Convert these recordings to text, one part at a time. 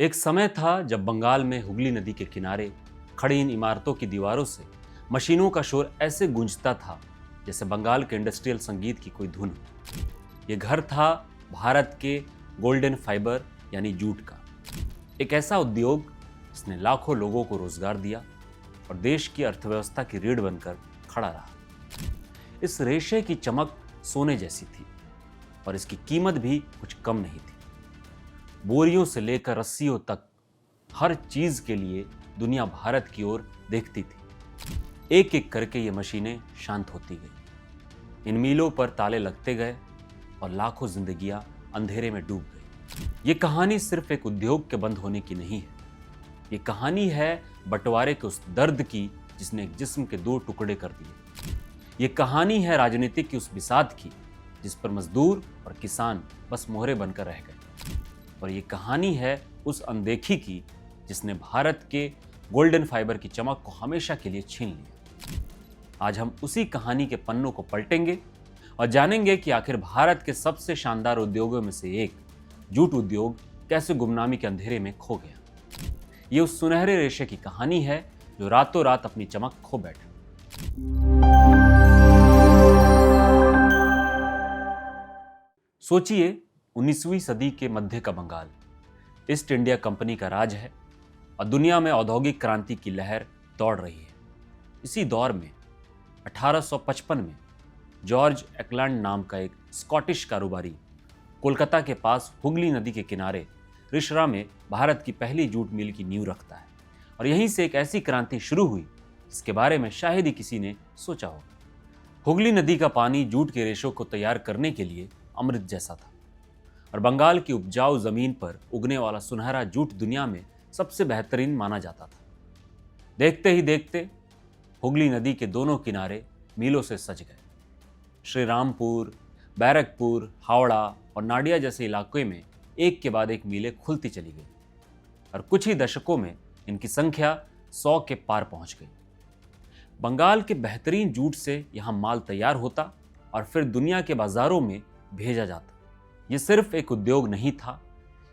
एक समय था जब बंगाल में हुगली नदी के किनारे खड़ी इन इमारतों की दीवारों से मशीनों का शोर ऐसे गूंजता था जैसे बंगाल के इंडस्ट्रियल संगीत की कोई धुन हो। ये घर था भारत के गोल्डन फाइबर यानी जूट का, एक ऐसा उद्योग जिसने लाखों लोगों को रोजगार दिया और देश की अर्थव्यवस्था की रीढ़ बनकर खड़ा रहा। इस रेशे की चमक सोने जैसी थी और इसकी कीमत भी कुछ कम नहीं थी। बोरियों से लेकर रस्सियों तक हर चीज के लिए दुनिया भारत की ओर देखती थी। एक एक करके ये मशीनें शांत होती गई, इन मीलों पर ताले लगते गए और लाखों जिंदगियां अंधेरे में डूब गई। ये कहानी सिर्फ एक उद्योग के बंद होने की नहीं है, ये कहानी है बंटवारे के उस दर्द की जिसने एक जिस्म के दो टुकड़े कर दिए। ये कहानी है राजनीति की उस बिसात की जिस पर मजदूर और किसान बस मोहरे बनकर रह गए। और ये कहानी है उस अनदेखी की जिसने भारत के गोल्डन फाइबर की चमक को हमेशा के लिए छीन लिया। आज हम उसी कहानी के पन्नों को पलटेंगे और जानेंगे कि आखिर भारत के सबसे शानदार उद्योगों में से एक जूट उद्योग कैसे गुमनामी के अंधेरे में खो गया। ये उस सुनहरे रेशे की कहानी है जो रातों रात अपनी चमक खो बैठा। सोचिए, 19वीं सदी के मध्य का बंगाल ईस्ट इंडिया कंपनी का राज है और दुनिया में औद्योगिक क्रांति की लहर दौड़ रही है। इसी दौर में 1855 में जॉर्ज एकलैंड नाम का एक स्कॉटिश कारोबारी कोलकाता के पास हुगली नदी के किनारे रिशरा में भारत की पहली जूट मिल की नींव रखता है। और यहीं से एक ऐसी क्रांति शुरू हुई जिसके बारे में शायद ही किसी ने सोचा हो। हुगली नदी का पानी जूट के रेशों को तैयार करने के लिए अमृत जैसा था और बंगाल की उपजाऊ जमीन पर उगने वाला सुनहरा जूट दुनिया में सबसे बेहतरीन माना जाता था। देखते ही देखते हुगली नदी के दोनों किनारे मीलों से सज गए। श्रीरामपुर, बैरकपुर, हावड़ा और नाडिया जैसे इलाकों में एक के बाद एक मीलें खुलती चली गई और कुछ ही दशकों में इनकी संख्या 100 के पार पहुंच गई। बंगाल के बेहतरीन जूट से यहाँ माल तैयार होता और फिर दुनिया के बाजारों में भेजा जाता। ये सिर्फ एक उद्योग नहीं था,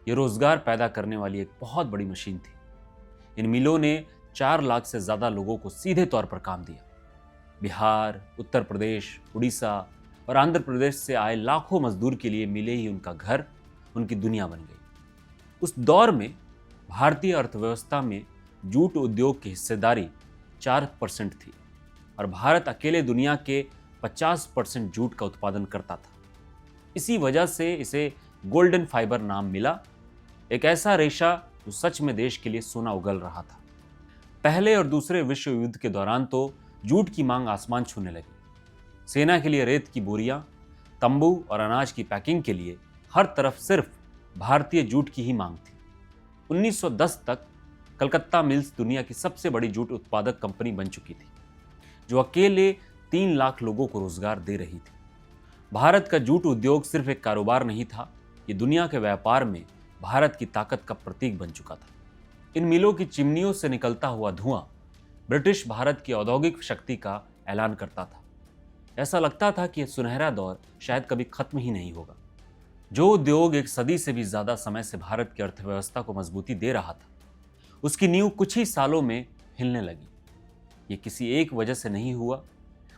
ये रोजगार पैदा करने वाली एक बहुत बड़ी मशीन थी। इन मिलों ने 4 लाख से ज्यादा लोगों को सीधे तौर पर काम दिया। बिहार, उत्तर प्रदेश, उड़ीसा और आंध्र प्रदेश से आए लाखों मजदूर के लिए मिले ही उनका घर, उनकी दुनिया बन गई। उस दौर में भारतीय अर्थव्यवस्था में जूट उद्योग की हिस्सेदारी 4% थी और भारत अकेले दुनिया के 50% जूट का उत्पादन करता था। इसी वजह से इसे गोल्डन फाइबर नाम मिला, एक ऐसा रेशा जो सच में देश के लिए सोना उगल रहा था। पहले और दूसरे विश्व युद्ध के दौरान तो जूट की मांग आसमान छूने लगी। सेना के लिए रेत की बोरियां, तंबू और अनाज की पैकिंग के लिए हर तरफ सिर्फ भारतीय जूट की ही मांग थी। 1910 तक कलकत्ता मिल्स दुनिया की सबसे बड़ी जूट उत्पादक कंपनी बन चुकी थी, जो अकेले 3 लाख लोगों को रोजगार दे रही थी। भारत का जूट उद्योग सिर्फ एक कारोबार नहीं था, ये दुनिया के व्यापार में भारत की ताकत का प्रतीक बन चुका था। इन मिलों की चिमनियों से निकलता हुआ धुआं ब्रिटिश भारत की औद्योगिक शक्ति का ऐलान करता था। ऐसा लगता था कि यह सुनहरा दौर शायद कभी खत्म ही नहीं होगा। जो उद्योग एक सदी से भी ज्यादा समय से भारत की अर्थव्यवस्था को मजबूती दे रहा था, उसकी नींव कुछ ही सालों में हिलने लगी। ये किसी एक वजह से नहीं हुआ,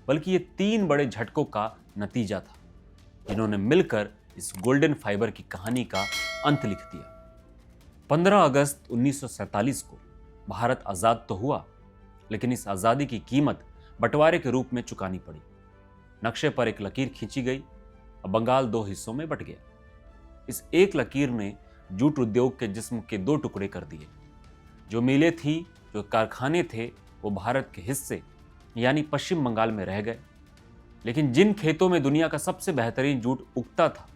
बल्कि ये 3 बड़े झटकों का नतीजा था जिन्होंने मिलकर इस गोल्डन फाइबर की कहानी का अंत लिख दिया। 15 अगस्त 1947 को भारत आजाद तो हुआ, लेकिन इस आजादी की कीमत बंटवारे के रूप में चुकानी पड़ी। नक्शे पर एक लकीर खींची गई और बंगाल 2 हिस्सों में बंट गया। इस एक लकीर ने जूट उद्योग के जिस्म के 2 टुकड़े कर दिए। जो मिलें थी, जो कारखाने थे, वो भारत के हिस्से यानी पश्चिम बंगाल में रह गए। लेकिन जिन खेतों में दुनिया का सबसे बेहतरीन जूट उगता था,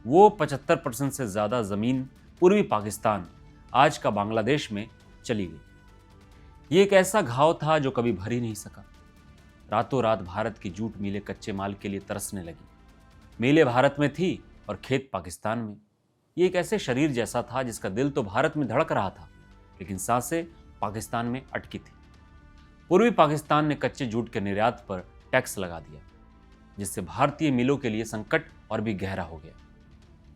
वो 75% से ज्यादा जमीन पूर्वी पाकिस्तान, आज का बांग्लादेश में चली गई। ये एक ऐसा घाव था जो कभी भर ही नहीं सका। रातों रात भारत की जूट मिलें कच्चे माल के लिए तरसने लगी। मिलें भारत में थी और खेत पाकिस्तान में। ये एक ऐसे शरीर जैसा था जिसका दिल तो भारत में धड़क रहा था, लेकिन सांसें पाकिस्तान में अटकी थी। पूर्वी पाकिस्तान ने कच्चे जूट के निर्यात पर टैक्स लगा दिया, जिससे भारतीय मिलों के लिए संकट और भी गहरा हो गया।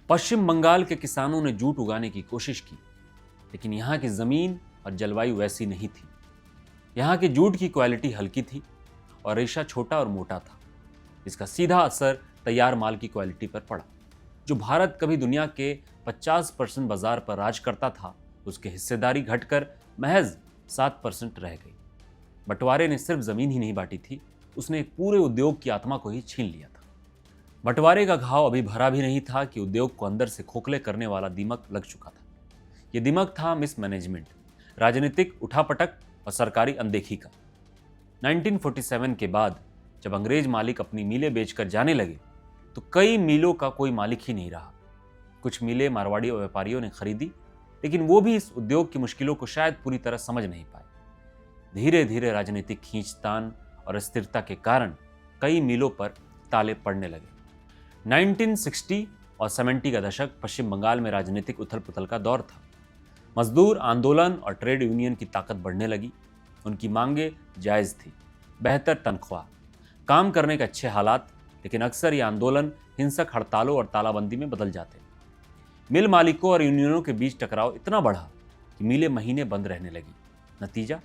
पश्चिम बंगाल के किसानों ने जूट उगाने की कोशिश की, लेकिन यहाँ की ज़मीन और जलवायु वैसी नहीं थी। यहाँ के जूट की क्वालिटी हल्की थी और रेशा छोटा और मोटा था। इसका सीधा असर तैयार माल की क्वालिटी पर पड़ा। जो भारत कभी दुनिया के 50% बाजार पर राज करता था, उसकी हिस्सेदारी घटकर महज 7% रह गई। बंटवारे ने सिर्फ जमीन ही नहीं बांटी थी, उसने एक पूरे उद्योग की आत्मा को ही छीन लिया था। बंटवारे का घाव अभी भरा भी नहीं था कि उद्योग को अंदर से खोखले करने वाला दीमक लग चुका था। यह दीमक था मिसमैनेजमेंट, राजनीतिक उठापटक और सरकारी अनदेखी का। 1947 के बाद जब अंग्रेज मालिक अपनी मिलें बेचकर जाने लगे तो कई मिलों का कोई मालिक ही नहीं रहा। कुछ मिलें मारवाड़ी और व्यापारियों ने खरीदी, लेकिन वो भी इस उद्योग की मुश्किलों को शायद पूरी तरह समझ नहीं पाए। धीरे धीरे राजनीतिक खींचतान और अस्थिरता के कारण कई मिलों पर ताले पड़ने लगे। 1960 और 70 का दशक पश्चिम बंगाल में राजनीतिक उथल पुथल का दौर था। मजदूर आंदोलन और ट्रेड यूनियन की ताकत बढ़ने लगी। उनकी मांगे जायज थी, बेहतर तनख्वाह, काम करने के अच्छे हालात, लेकिन अक्सर ये आंदोलन हिंसक हड़तालों और तालाबंदी में बदल जाते। मिल मालिकों और यूनियनों के बीच टकराव इतना बढ़ा कि मिलें महीने बंद रहने लगी। नतीजा,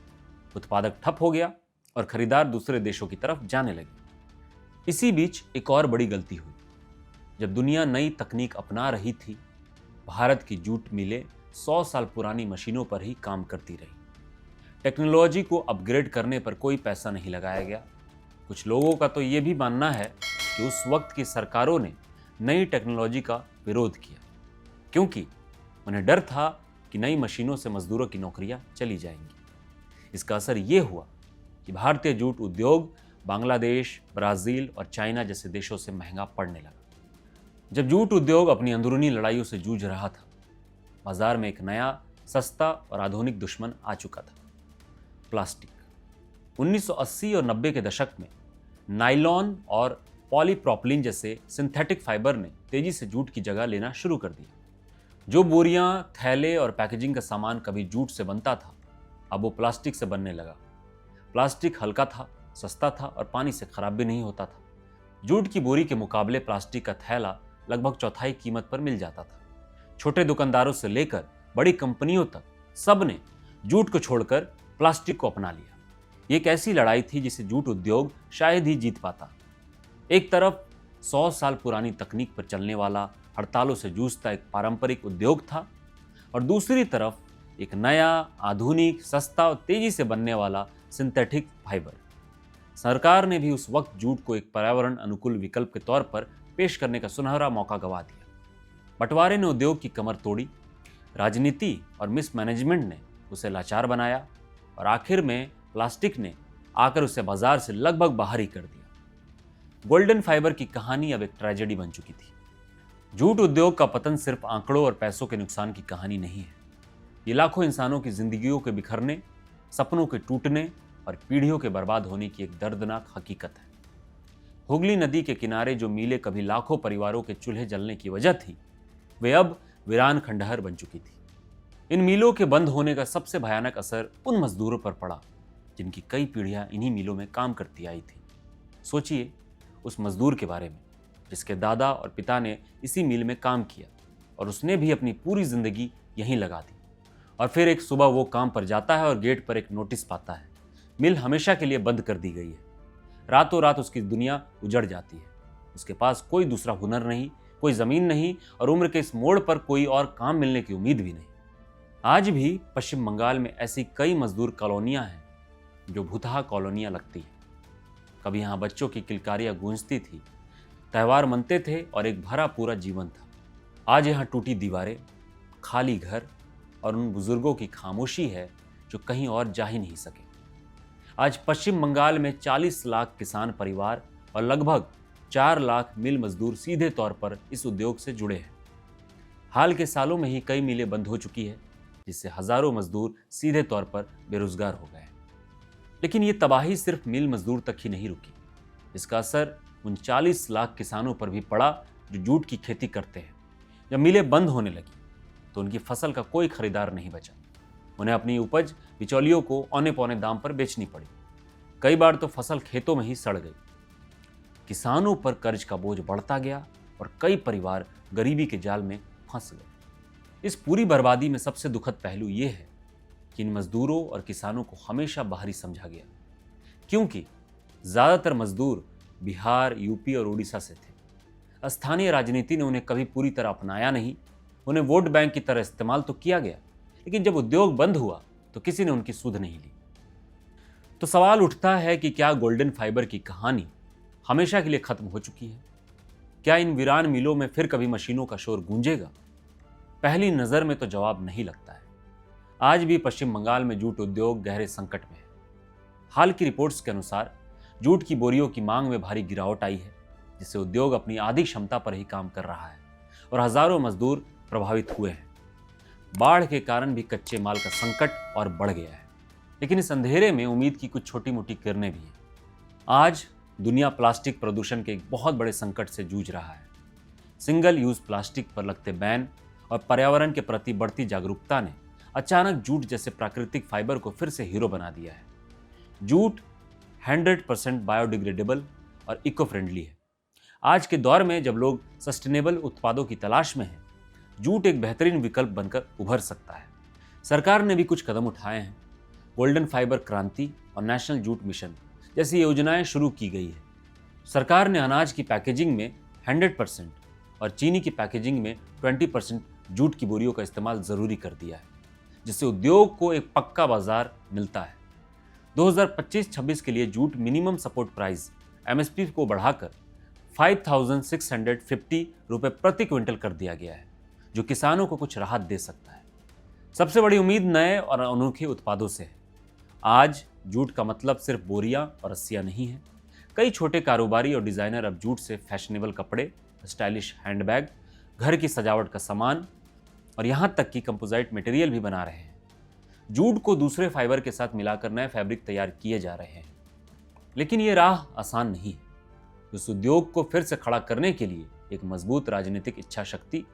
उत्पादक ठप हो गया और खरीदार दूसरे देशों की तरफ जाने लगे। इसी बीच एक और बड़ी गलती हुई। जब दुनिया नई तकनीक अपना रही थी, भारत की जूट मिलें 100 साल पुरानी मशीनों पर ही काम करती रही। टेक्नोलॉजी को अपग्रेड करने पर कोई पैसा नहीं लगाया गया। कुछ लोगों का तो ये भी मानना है कि उस वक्त की सरकारों ने नई टेक्नोलॉजी का विरोध किया, क्योंकि उन्हें डर था कि नई मशीनों से मजदूरों की नौकरियां चली जाएंगी। इसका असर ये हुआ कि भारतीय जूट उद्योग बांग्लादेश, ब्राज़ील और चाइना जैसे देशों से महंगा पड़ने लगा। जब जूट उद्योग अपनी अंदरूनी लड़ाइयों से जूझ रहा था, बाजार में एक नया, सस्ता और आधुनिक दुश्मन आ चुका था, प्लास्टिक। 1980 और 90 के दशक में नायलॉन और पॉलीप्रोपिलीन जैसे सिंथेटिक फाइबर ने तेजी से जूट की जगह लेना शुरू कर दिया। जो बोरियां, थैले और पैकेजिंग का सामान कभी जूट से बनता था, अब वो प्लास्टिक से बनने लगा। प्लास्टिक हल्का था, सस्ता था और पानी से खराब भी नहीं होता था। जूट की बोरी के मुकाबले प्लास्टिक का थैला लगभग चौथाई कीमत पर मिल जाता था। छोटे दुकानदारों से लेकर बड़ी कंपनियों तक सब ने जूट को छोड़कर प्लास्टिक को अपना लिया। ये एक ऐसी लड़ाई थी जिसे जूट उद्योग शायद ही जीत पाता। एक तरफ 100 साल पुरानी तकनीक पर चलने वाला, हड़तालों से जूझता एक पारंपरिक उद्योग था, और दूसरी तरफ एक नया, आधुनिक, सस्ता और तेजी से बनने वाला सिंथेटिक फाइबर। सरकार ने भी उस वक्त जूट को एक पर्यावरण अनुकूल विकल्प के तौर पर पेश करने का सुनहरा मौका गंवा दिया। बंटवारे ने उद्योग की कमर तोड़ी, राजनीति और मिसमैनेजमेंट ने उसे लाचार बनाया, और आखिर में प्लास्टिक ने आकर उसे बाजार से लगभग बाहर ही कर दिया। गोल्डन फाइबर की कहानी अब एक ट्रेजेडी बन चुकी थी। जूट उद्योग का पतन सिर्फ आंकड़ों और पैसों के नुकसान की कहानी नहीं है। ये लाखों इंसानों की जिंदगियों के बिखरने, सपनों के टूटने और पीढ़ियों के बर्बाद होने की एक दर्दनाक हकीकत है। हुगली नदी के किनारे जो मिलें कभी लाखों परिवारों के चूल्हे जलने की वजह थी, वे अब वीरान खंडहर बन चुकी थी। इन मिलों के बंद होने का सबसे भयानक असर उन मजदूरों पर पड़ा जिनकी कई पीढ़ियां इन्हीं मिलों में काम करती आई थी। सोचिए उस मजदूर के बारे में जिसके दादा और पिता ने इसी मिल में काम किया, और उसने भी अपनी पूरी जिंदगी यहीं लगा दी। और फिर एक सुबह वो काम पर जाता है और गेट पर एक नोटिस पाता है, मिल हमेशा के लिए बंद कर दी गई है। रातों रात उसकी दुनिया उजड़ जाती है। उसके पास कोई दूसरा हुनर नहीं, कोई जमीन नहीं, और उम्र के इस मोड़ पर कोई और काम मिलने की उम्मीद भी नहीं। आज भी पश्चिम बंगाल में ऐसी कई मजदूर कॉलोनियां हैं जो भूतहा कॉलोनियां लगती हैं। कभी यहाँ बच्चों की किलकारियां गूंजती थी, त्यौहार मनते थे और एक भरा पूरा जीवन था। आज यहाँ टूटी दीवारें, खाली घर और उन बुजुर्गों की खामोशी है जो कहीं और जा ही नहीं सके। आज पश्चिम बंगाल में 40 लाख किसान परिवार और लगभग 4 लाख मिल मजदूर सीधे तौर पर इस उद्योग से जुड़े हैं। हाल के सालों में ही कई मिलें बंद हो चुकी है, जिससे हजारों मजदूर सीधे तौर पर बेरोजगार हो गए। लेकिन ये तबाही सिर्फ मिल मजदूर तक ही नहीं रुकी। इसका असर उन 40 लाख किसानों पर भी पड़ा जो जूट की खेती करते हैं। जब मिलें बंद होने लगी तो उनकी फसल का कोई खरीदार नहीं बचा। उन्हें अपनी उपज बिचौलियों को औने पौने दाम पर बेचनी पड़ी। कई बार तो फसल खेतों में ही सड़ गई। किसानों पर कर्ज का बोझ बढ़ता गया और कई परिवार गरीबी के जाल में फंस गए। इस पूरी बर्बादी में सबसे दुखद पहलू यह है कि इन मजदूरों और किसानों को हमेशा बाहरी समझा गया, क्योंकि ज्यादातर मजदूर बिहार, यूपी और उड़ीसा से थे। स्थानीय राजनीति ने उन्हें कभी पूरी तरह अपनाया नहीं। उन्हें वोट बैंक की तरह इस्तेमाल तो किया गया, लेकिन जब उद्योग बंद हुआ तो किसी ने उनकी सुध नहीं ली। तो सवाल उठता है कि क्या गोल्डन फाइबर की कहानी हमेशा के लिए खत्म हो चुकी है? क्या इन वीरान मिलों में फिर कभी मशीनों का शोर गूंजेगा? पहली नजर में तो जवाब नहीं लगता है। आज भी पश्चिम बंगाल में जूट उद्योग गहरे संकट में है। हाल की रिपोर्ट्स के अनुसार जूट की बोरियों की मांग में भारी गिरावट आई है, जिससे उद्योग अपनी आधी क्षमता पर ही काम कर रहा है और हजारों मजदूर प्रभावित हुए हैं। बाढ़ के कारण भी कच्चे माल का संकट और बढ़ गया है, लेकिन इस अंधेरे में उम्मीद की कुछ छोटी मोटी किरणें भी हैं। आज दुनिया प्लास्टिक प्रदूषण के एक बहुत बड़े संकट से जूझ रहा है। सिंगल यूज प्लास्टिक पर लगते बैन और पर्यावरण के प्रति बढ़ती जागरूकता ने अचानक जूट जैसे प्राकृतिक फाइबर को फिर से हीरो बना दिया है। जूट 100% बायोडिग्रेडेबल और इको फ्रेंडली है। आज के दौर में जब लोग सस्टेनेबल उत्पादों की तलाश में हैं, जूट एक बेहतरीन विकल्प बनकर उभर सकता है। सरकार ने भी कुछ कदम उठाए हैं। गोल्डन फाइबर क्रांति और नेशनल जूट मिशन जैसी योजनाएं शुरू की गई है। सरकार ने अनाज की पैकेजिंग में 100% और चीनी की पैकेजिंग में 20% जूट की बोरियों का इस्तेमाल जरूरी कर दिया है, जिससे उद्योग को एक पक्का बाजार मिलता है। 2025-26 के लिए jute minimum support price MSP को बढ़ाकर 5,650 रुपये प्रति क्विंटल कर दिया गया है, जो किसानों को कुछ राहत दे सकता है। सबसे बड़ी उम्मीद नए और अनोखे उत्पादों से है। आज जूट का मतलब सिर्फ बोरियां और रस्सियां नहीं है। कई छोटे कारोबारी और डिजाइनर अब जूट से फैशनेबल कपड़े, स्टाइलिश हैंडबैग, घर की सजावट का सामान और यहां तक कि कंपोजिट मटेरियल भी बना रहे हैं। जूट को दूसरे फाइबर के साथ मिलाकर नए फैब्रिक तैयार किए जा रहे हैं, लेकिन ये राह आसान नहीं है। इस उद्योग को फिर से खड़ा करने के लिए एक मजबूत राजनीतिक इच्छा शक्ति,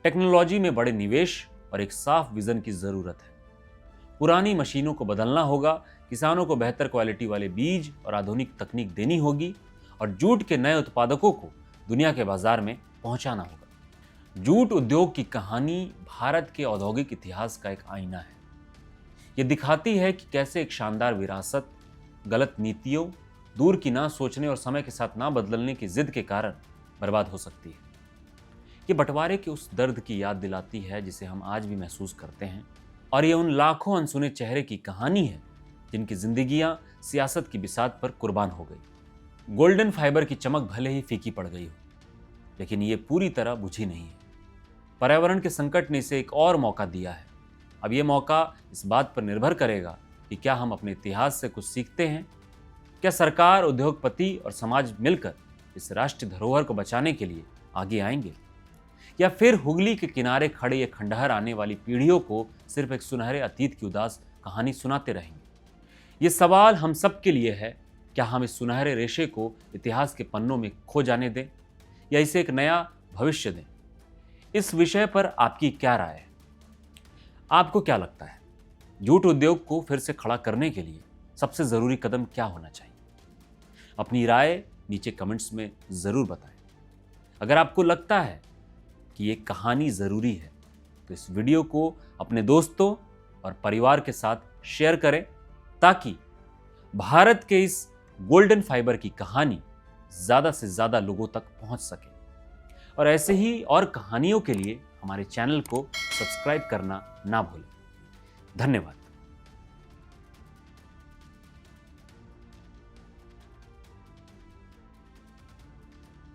टेक्नोलॉजी में बड़े निवेश और एक साफ विजन की जरूरत है। पुरानी मशीनों को बदलना होगा, किसानों को बेहतर क्वालिटी वाले बीज और आधुनिक तकनीक देनी होगी और जूट के नए उत्पादकों को दुनिया के बाजार में पहुंचाना होगा। जूट उद्योग की कहानी भारत के औद्योगिक इतिहास का एक आईना है। ये दिखाती है कि कैसे एक शानदार विरासत गलत नीतियों, दूर की ना सोचने और समय के साथ ना बदलने की जिद के कारण बर्बाद हो सकती है। ये बंटवारे के उस दर्द की याद दिलाती है जिसे हम आज भी महसूस करते हैं, और ये उन लाखों अनसुने चेहरे की कहानी है जिनकी जिंदगियां सियासत की बिसात पर कुर्बान हो गई। गोल्डन फाइबर की चमक भले ही फीकी पड़ गई हो, लेकिन ये पूरी तरह बुझी नहीं है। पर्यावरण के संकट ने इसे एक और मौका दिया है। अब ये मौका इस बात पर निर्भर करेगा कि क्या हम अपने इतिहास से कुछ सीखते हैं, क्या सरकार, उद्योगपति और समाज मिलकर इस राष्ट्रीय धरोहर को बचाने के लिए आगे आएंगे, या फिर हुगली के किनारे खड़े ये खंडहर आने वाली पीढ़ियों को सिर्फ एक सुनहरे अतीत की उदास कहानी सुनाते रहेंगे। ये सवाल हम सब के लिए है। क्या हम इस सुनहरे रेशे को इतिहास के पन्नों में खो जाने दें या इसे एक नया भविष्य दें? इस विषय पर आपकी क्या राय है? आपको क्या लगता है, जूट उद्योग को फिर से खड़ा करने के लिए सबसे जरूरी कदम क्या होना चाहिए? अपनी राय नीचे कमेंट्स में जरूर बताएं। अगर आपको लगता है कि ये कहानी जरूरी है तो इस वीडियो को अपने दोस्तों और परिवार के साथ शेयर करें, ताकि भारत के इस गोल्डन फाइबर की कहानी ज्यादा से ज्यादा लोगों तक पहुंच सके। और ऐसे ही और कहानियों के लिए हमारे चैनल को सब्सक्राइब करना ना भूलें। धन्यवाद।